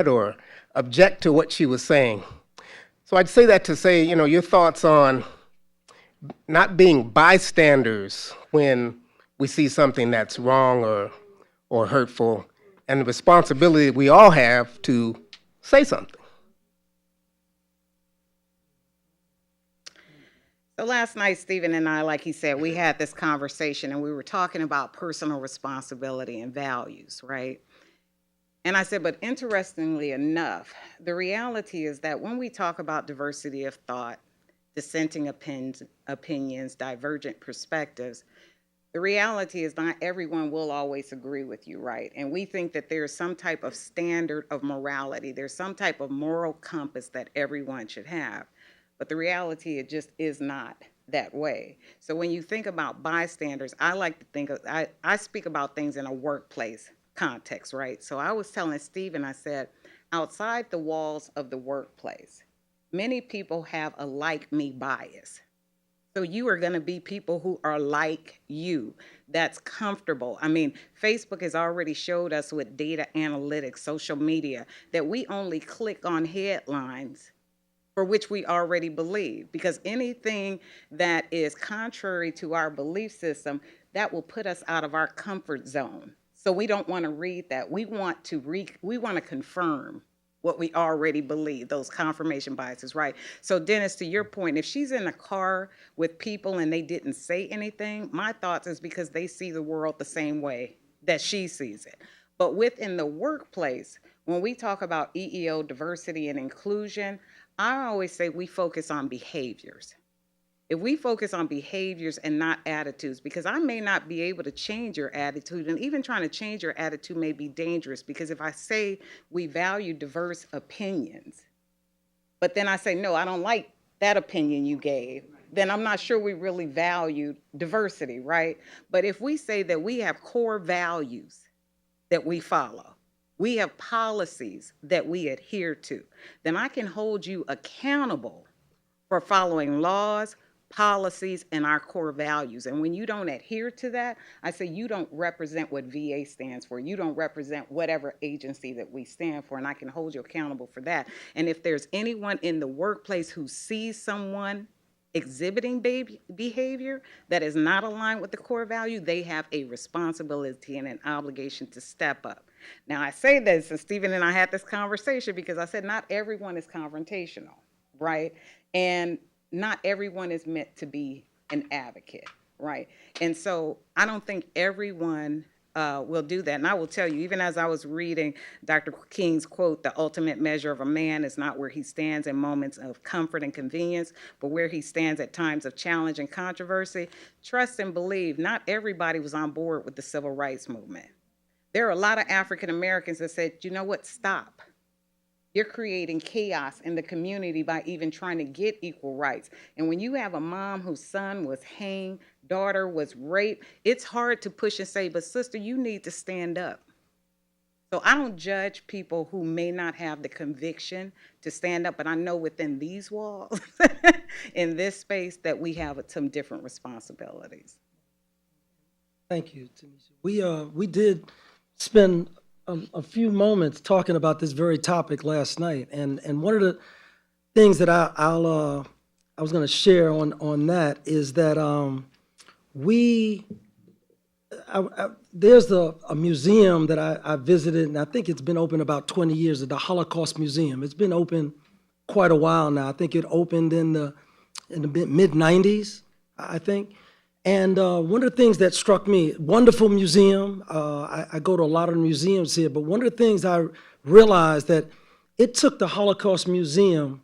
or object to what she was saying. So I'd say that to say, your thoughts on not being bystanders when we see something that's wrong or hurtful, and the responsibility we all have to say something. So last night, Stephen and I, like he said, we had this conversation and we were talking about personal responsibility and values, right? And I said, but interestingly enough, the reality is that when we talk about diversity of thought, dissenting opinions, divergent perspectives, the reality is not everyone will always agree with you, right? And we think that there's some type of standard of morality, there's some type of moral compass that everyone should have. But the reality, it just is not that way. So when you think about bystanders, I like to think of, I speak about things in a workplace context, right? So I was telling Stephen, I said, outside the walls of the workplace, many people have a like me bias. So you are going to be people who are like you. That's comfortable. I mean, Facebook has already showed us with data analytics, social media, that we only click on headlines for which we already believe. Because anything that is contrary to our belief system, that will put us out of our comfort zone. So we don't want to read that. We want to confirm what we already believe, those confirmation biases, right? So Dennis, to your point, if she's in a car with people and they didn't say anything, my thoughts is because they see the world the same way that she sees it. But within the workplace, when we talk about EEO, diversity and inclusion, I always say we focus on behaviors. If we focus on behaviors and not attitudes, because I may not be able to change your attitude, and even trying to change your attitude may be dangerous, because if I say we value diverse opinions, but then I say, no, I don't like that opinion you gave, then I'm not sure we really value diversity, right? But if we say that we have core values that we follow, we have policies that we adhere to, then I can hold you accountable for following laws, policies, and our core values. And when you don't adhere to that, I say you don't represent what VA stands for. You don't represent whatever agency that we stand for, and I can hold you accountable for that. And if there's anyone in the workplace who sees someone exhibiting behavior that is not aligned with the core value, they have a responsibility and an obligation to step up. Now, I say this, and Stephen and I had this conversation because I said not everyone is confrontational, right? And not everyone is meant to be an advocate, right? And so I don't think everyone will do that. And I will tell you, even as I was reading Dr. King's quote, the ultimate measure of a man is not where he stands in moments of comfort and convenience, but where he stands at times of challenge and controversy. Trust and believe, not everybody was on board with the civil rights movement. There are a lot of African Americans that said, you know what, stop. You're creating chaos in the community by even trying to get equal rights. And when you have a mom whose son was hanged, daughter was raped, it's hard to push and say, but sister, you need to stand up. So I don't judge people who may not have the conviction to stand up, but I know within these walls, in this space, that we have some different responsibilities. Thank you, Tanisha. We did spend a few moments talking about this very topic last night, and one of the things that I was going to share on that is that there's a museum that I visited, and I think it's been open about 20 years, the Holocaust Museum. It's been open quite a while now. I think it opened in the mid 90s, I think. And one of the things that struck me, wonderful museum. I go to a lot of museums here, but one of the things I realized that it took the Holocaust Museum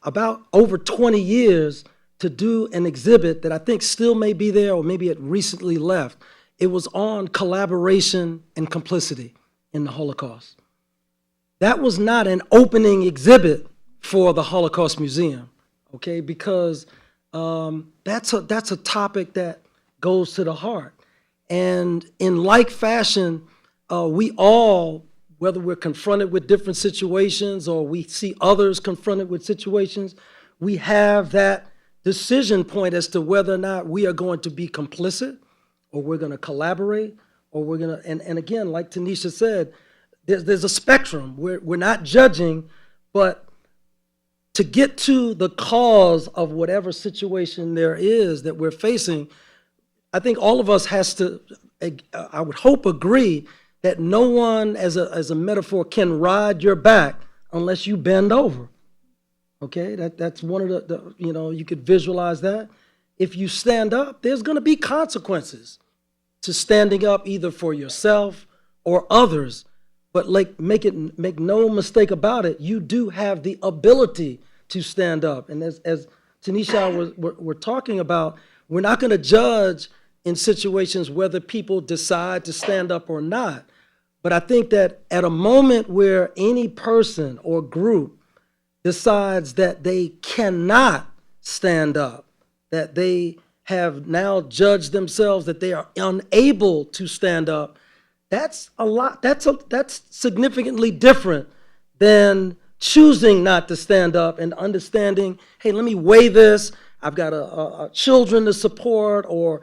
about over 20 years to do an exhibit that I think still may be there, or maybe it recently left. It was on collaboration and complicity in the Holocaust. That was not an opening exhibit for the Holocaust Museum, okay? Because that's a topic that goes to the heart. And in like fashion, we all, whether we're confronted with different situations or we see others confronted with situations, we have that decision point as to whether or not we are going to be complicit, or we're going to collaborate, or we're going to, and again, like Tanisha said, there's a spectrum. We're not judging, but to get to the cause of whatever situation there is that we're facing, I think all of us has to, I would hope, agree that no one, as a metaphor, can ride your back unless you bend over. Okay, that's one of the you could visualize that. If you stand up, there's going to be consequences to standing up, either for yourself or others. But make no mistake about it, you do have the ability to stand up. And as Tanisha we're talking about, we're not going to judge in situations whether people decide to stand up or not. But I think that at a moment where any person or group decides that they cannot stand up, that they have now judged themselves that they are unable to stand up, that's a lot. That's significantly different than choosing not to stand up and understanding, hey, let me weigh this. I've got a children to support, or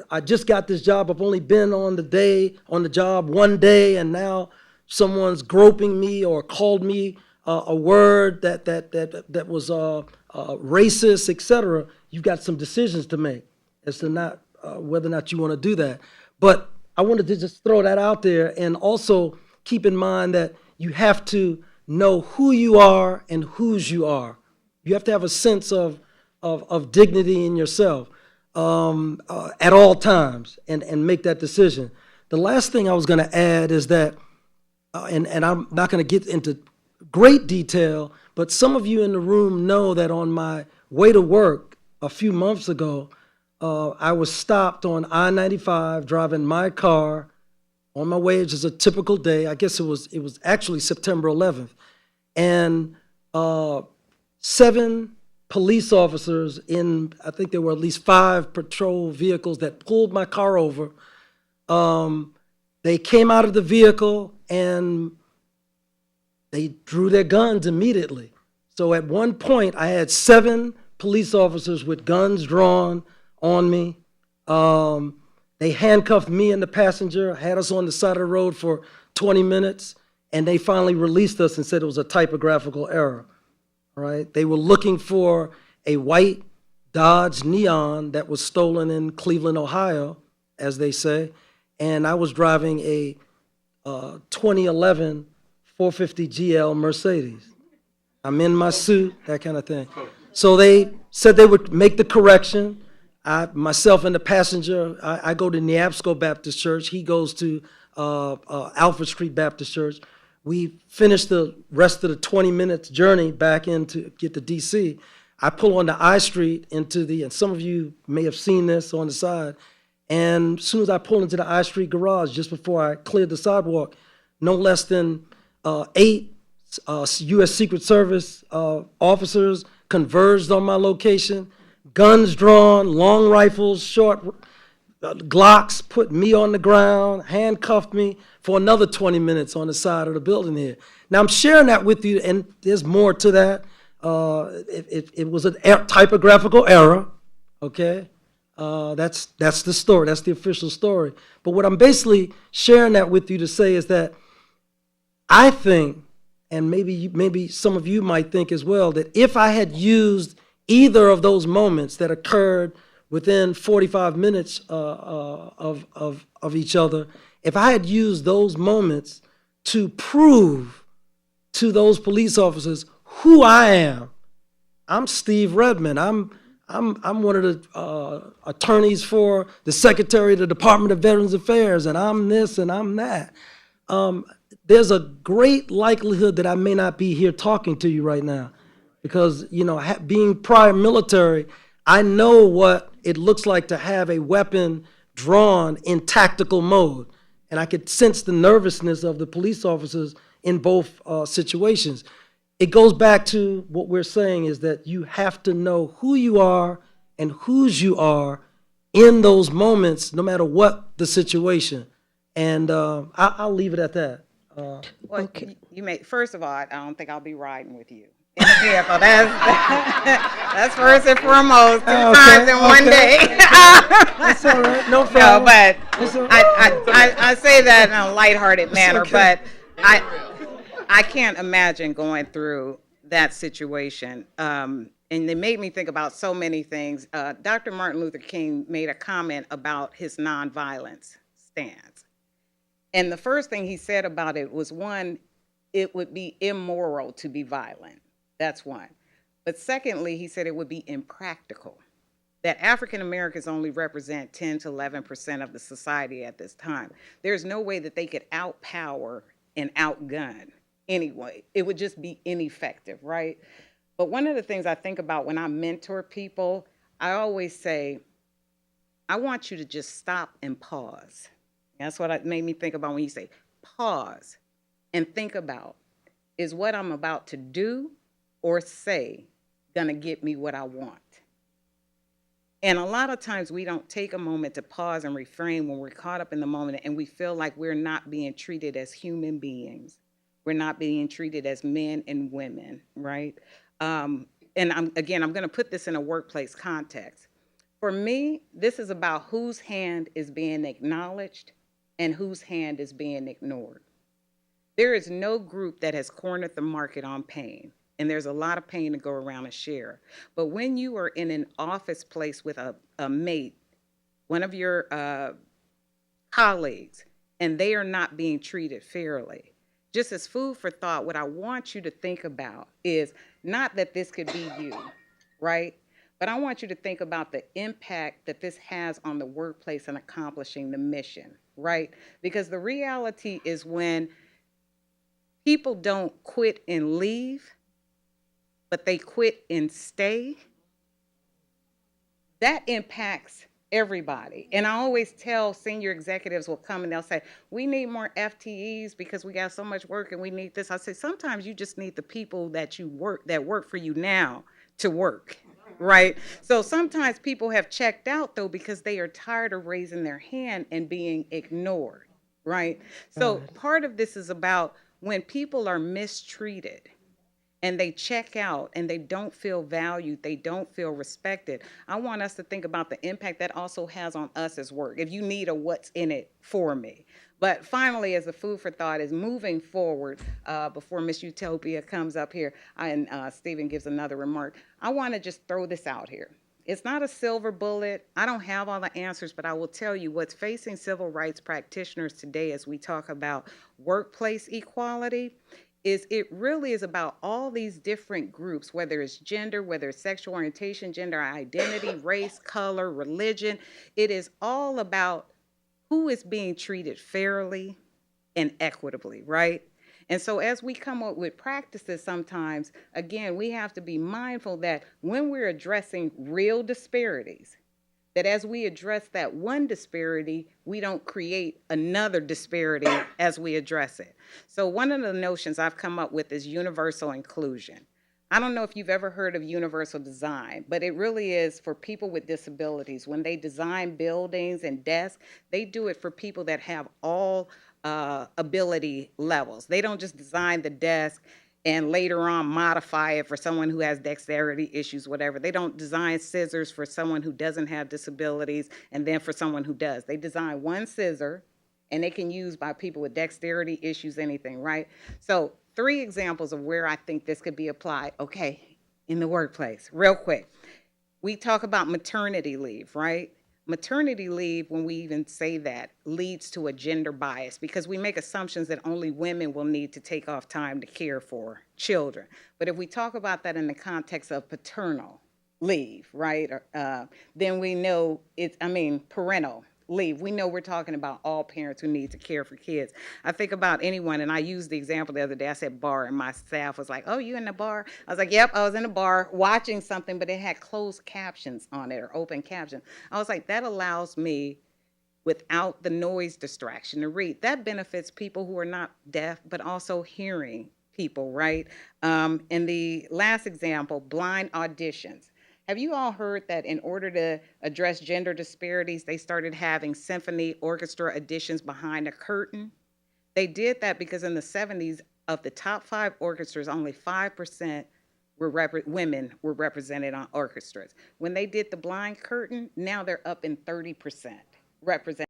I just got this job. I've only been on the job one day, and now someone's groping me or called me a word that was racist, etc. You've got some decisions to make as to not whether or not you want to do that. But I wanted to just throw that out there, and also keep in mind that you have to know who you are and whose you are. You have to have a sense of dignity in yourself at all times, and make that decision. The last thing I was going to add is that, and I'm not going to get into great detail, but some of you in the room know that on my way to work a few months ago, I was stopped on I-95 driving my car on my way. It was a typical day. I guess it was actually September 11th. And 7 police officers I think there were at least 5 patrol vehicles that pulled my car over. They came out of the vehicle and they drew their guns immediately. So at one point, I had 7 police officers with guns drawn on me. They handcuffed me and the passenger, had us on the side of the road for 20 minutes, and they finally released us and said it was a typographical error. All right? They were looking for a white Dodge Neon that was stolen in Cleveland, Ohio, as they say, and I was driving a 2011 450 GL Mercedes. I'm in my suit, that kind of thing. So they said they would make the correction. Myself and the passenger, I go to Neabsco Baptist Church. He goes to Alfred Street Baptist Church. We finished the rest of the 20 minutes journey back in to get to DC. I pull onto I Street and some of you may have seen this on the side, and as soon as I pull into the I Street garage, just before I cleared the sidewalk, no less than 8 U.S. Secret Service officers converged on my location, guns drawn, long rifles, short Glocks, put me on the ground, handcuffed me for another 20 minutes on the side of the building here. Now, I'm sharing that with you, and there's more to that. It was a typographical error, okay? That's the story. That's the official story. But what I'm basically sharing that with you to say is that I think, and maybe some of you might think as well, that if I had used either of those moments that occurred within 45 minutes of each other, if I had used those moments to prove to those police officers who I am, I'm Steve Redmond. I'm one of the attorneys for the Secretary of the Department of Veterans Affairs, and I'm this and I'm that. There's a great likelihood that I may not be here talking to you right now, because being prior military, I know what it looks like to have a weapon drawn in tactical mode, and I could sense the nervousness of the police officers in both situations. It goes back to what we're saying, is that you have to know who you are and whose you are in those moments, no matter what the situation. And I'll leave it at that. Well, okay. First of all, I don't think I'll be riding with you in the vehicle. That's first and foremost, 2 times in one day. That's all right, no problem. No, but I say that in a lighthearted manner. Okay. I can't imagine going through that situation. And it made me think about so many things. Dr. Martin Luther King made a comment about his nonviolence stance. And the first thing he said about it was one, it would be immoral to be violent. That's one. But secondly, he said it would be impractical. That African Americans only represent 10 to 11% of the society at this time. There's no way that they could outpower and outgun anyway. It would just be ineffective, right? But one of the things I think about when I mentor people, I always say, I want you to just stop and pause. That's what it made me think about when you say pause and think about, is what I'm about to do or say gonna get me what I want? And a lot of times we don't take a moment to pause and refrain when we're caught up in the moment and we feel like we're not being treated as human beings. We're not being treated as men and women, right? And I'm going to put this in a workplace context. For me, this is about whose hand is being acknowledged and whose hand is being ignored. There is no group that has cornered the market on pain. And there's a lot of pain to go around and share. But when you are in an office place with a mate, one of your colleagues, and they are not being treated fairly, just as food for thought, what I want you to think about is not that this could be you, right? But I want you to think about the impact that this has on the workplace and accomplishing the mission, right? Because the reality is when people don't quit and leave, but they quit and stay, that impacts everybody. And I always tell senior executives will come and they'll say, we need more FTEs because we got so much work and we need this. I say, sometimes you just need the people that work for you now to work, right? So sometimes people have checked out though because they are tired of raising their hand and being ignored, right? So part of this is about when people are mistreated and they check out and they don't feel valued, they don't feel respected. I want us to think about the impact that also has on us as work, if you need a what's in it for me. But finally, as a food for thought is moving forward, before Miss Utopia comes up here and Stephen gives another remark, I wanna just throw this out here. It's not a silver bullet. I don't have all the answers, but I will tell you what's facing civil rights practitioners today as we talk about workplace equality is it really is about all these different groups, whether it's gender, whether it's sexual orientation, gender identity, race, color, religion. It is all about who is being treated fairly and equitably, right? And so as we come up with practices sometimes, again, we have to be mindful that when we're addressing real disparities, that as we address that one disparity, we don't create another disparity as we address it. So one of the notions I've come up with is universal inclusion. I don't know if you've ever heard of universal design, but it really is for people with disabilities. When they design buildings and desks, they do it for people that have all ability levels. They don't just design the desk and later on modify it for someone who has dexterity issues, whatever. They don't design scissors for someone who doesn't have disabilities and then for someone who does. They design one scissor and they can use by people with dexterity issues, anything, right? So 3 examples of where I think this could be applied. Okay, in the workplace, real quick. We talk about maternity leave, right? Maternity leave, when we even say that, leads to a gender bias because we make assumptions that only women will need to take off time to care for children. But if we talk about that in the context of paternal leave, right, then we know parental leave. We know we're talking about all parents who need to care for kids. I think about anyone, and I used the example the other day. I said bar, and my staff was like, oh, you in the bar? I was like, yep, I was in the bar watching something, but it had closed captions on it or open caption. I was like, that allows me, without the noise distraction, to read. That benefits people who are not deaf, but also hearing people, right? And the last example, blind auditions. Have you all heard that in order to address gender disparities, they started having symphony orchestra auditions behind a curtain? They did that because in the 70s, of the top 5 orchestras, only 5% women were represented on orchestras. When they did the blind curtain, now they're up in 30% represented.